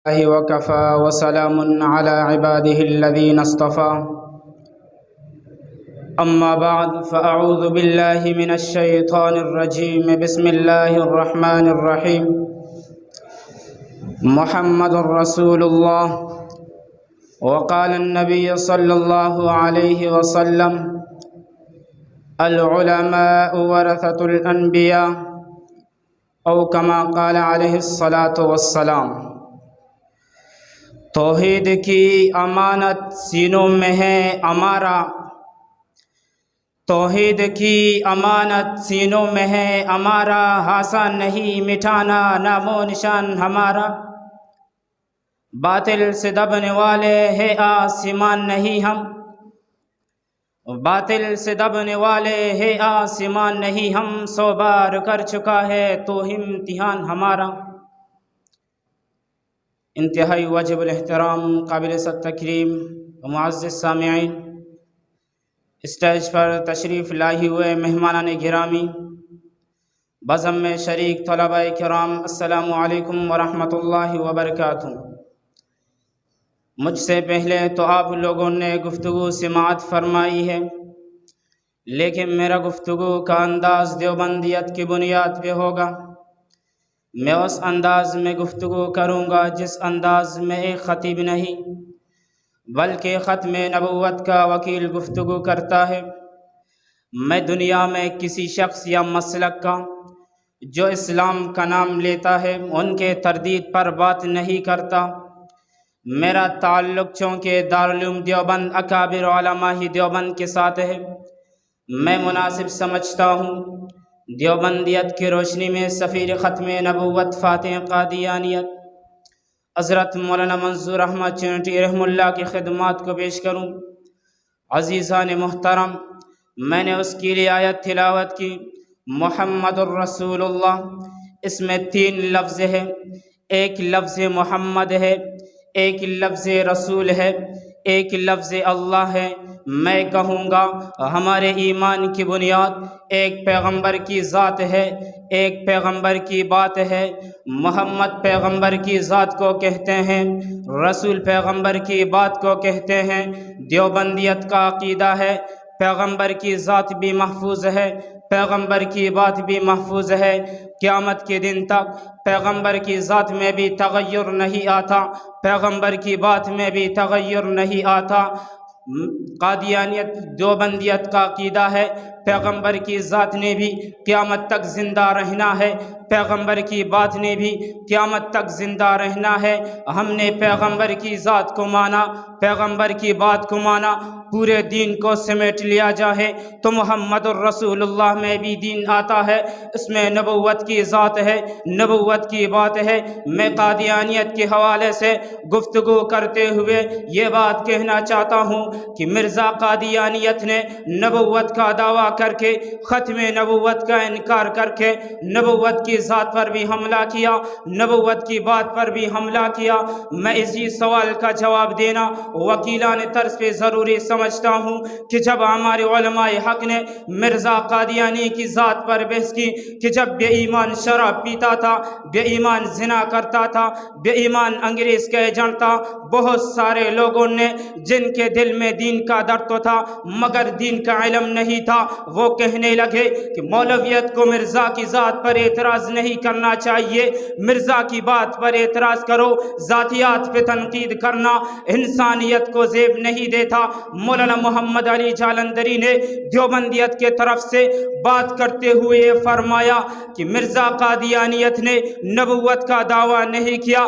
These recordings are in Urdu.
الله وكفى وسلام على عباده الذين اصطفى أما بعد فأعوذ بالله من الشيطان الرجيم بسم الله الرحمن الرحيم محمد رسول الله وقال النبي صلى الله عليه وسلم العلماء ورثة الأنبياء أو كما قال عليه الصلاة والسلام۔ توحید کی امانت سینوں میں ہے ہمارا، توحید کی امانت سینوں میں ہے ہمارا، ہاسا نہیں مٹھانا نام و نشان ہمارا۔ باطل سے دبنے والے ہے آسمان نہیں ہم، باطل سے دبنے والے ہے آسمان نہیں ہم، 100 بار کر چکا ہے تو امتحان ہمارا۔ انتہائی واجب الاحترام، قابل تکریم و معزز سامعین، اسٹیج پر تشریف لائے ہوئے مہمانان گرامی، بزم میں شریک طلباء کرام، السلام علیکم ورحمۃ اللہ وبرکاتہ۔ مجھ سے پہلے تو آپ لوگوں نے گفتگو سماعت فرمائی ہے، لیکن میرا گفتگو کا انداز دیوبندیت کی بنیاد پہ ہوگا۔ میں اس انداز میں گفتگو کروں گا جس انداز میں ایک خطیب نہیں بلکہ ختم نبوت کا وکیل گفتگو کرتا ہے۔ میں دنیا میں کسی شخص یا مسلک کا جو اسلام کا نام لیتا ہے ان کے تردید پر بات نہیں کرتا۔ میرا تعلق چونکہ دارالعلوم دیوبند اکابر علماء دیوبند کے ساتھ ہے، میں مناسب سمجھتا ہوں دیوبندیت کی روشنی میں سفیر ختم نبوت فاتح قادیانیت حضرت مولانا منظور احمد چنٹی رحمہ اللہ کی خدمات کو پیش کروں۔ عزیزان محترم، میں نے اس کی آیت تلاوت کی، محمد الرسول اللہ۔ اس میں 3 لفظ ہے، ایک لفظ محمد ہے، ایک لفظ رسول ہے، ایک لفظ اللہ ہے۔ میں کہوں گا ہمارے ایمان کی بنیاد ایک پیغمبر کی ذات ہے، ایک پیغمبر کی بات ہے۔ محمد پیغمبر کی ذات کو کہتے ہیں، رسول پیغمبر کی بات کو کہتے ہیں۔ دیوبندیت کا عقیدہ ہے پیغمبر کی ذات بھی محفوظ ہے، پیغمبر کی بات بھی محفوظ ہے۔ قیامت کے دن تک پیغمبر کی ذات میں بھی تغیر نہیں آتا، پیغمبر کی بات میں بھی تغیر نہیں آتا۔ قادیانیت دیوبندیت کا عقیدہ ہے پیغمبر کی ذات نے بھی قیامت تک زندہ رہنا ہے، پیغمبر کی بات نے بھی قیامت تک زندہ رہنا ہے۔ ہم نے پیغمبر کی ذات کو مانا، پیغمبر کی بات کو مانا، پورے دین کو سمیٹ لیا جائے تو محمد الرسول اللہ میں بھی دین آتا ہے، اس میں نبوت کی ذات ہے، نبوت کی بات ہے۔ میں قادیانیت کے حوالے سے گفتگو کرتے ہوئے یہ بات کہنا چاہتا ہوں کہ مرزا قادیانیت نے نبوت کا دعویٰ کر کے، ختم نبوت کا انکار کر کے، نبوت کی ذات پر بھی حملہ کیا، نبوت کی بات پر بھی حملہ کیا۔ میں اسی سوال کا جواب دینا وکیلان طرز پہ ضروری سمجھتا ہوں کہ جب ہمارے علماء حق نے مرزا قادیانی کی ذات پر بحث کی کہ جب بے ایمان شراب پیتا تھا، بے ایمان زنا کرتا تھا، بے ایمان انگریز کا ایجنٹ تھا، بہت سارے لوگوں نے جن کے دل میں دین کا درد تو تھا مگر دین کا علم نہیں تھا، وہ کہنے لگے کہ مولویت کو مرزا کی ذات پر اعتراض نہیں کرنا چاہیے، مرزا کی بات پر اعتراض کرو، ذاتیات پہ تنقید کرنا انسانیت کو زیب نہیں دیتا۔ مولانا محمد علی جالندری نے دیوبندیت کے طرف سے بات کرتے ہوئے فرمایا کہ مرزا قادیانیت نے نبوت کا دعویٰ نہیں کیا،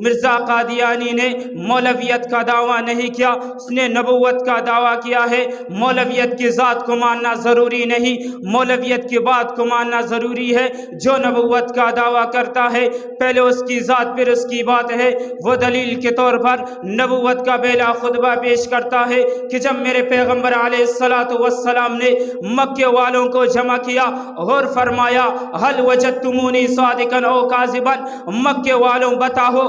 مرزا قادیانی نے مولویت کا دعویٰ نہیں کیا، اس نے نبوت کا دعویٰ کیا ہے۔ مولویت کی ذات کو ماننا ضروری نہیں، مولویت کی بات کو ماننا ضروری ہے۔ جو نبوت کا دعویٰ کرتا ہے پہلے اس کی ذات پھر اس کی بات ہے۔ وہ دلیل کے طور پر نبوت کا بیلا خطبہ پیش کرتا ہے کہ جب میرے پیغمبر علیہ السلام نے مکے والوں کو جمع کیا اور فرمایا حل وجدتمونی صادقا او کاذبا، مکے والوں بتاؤ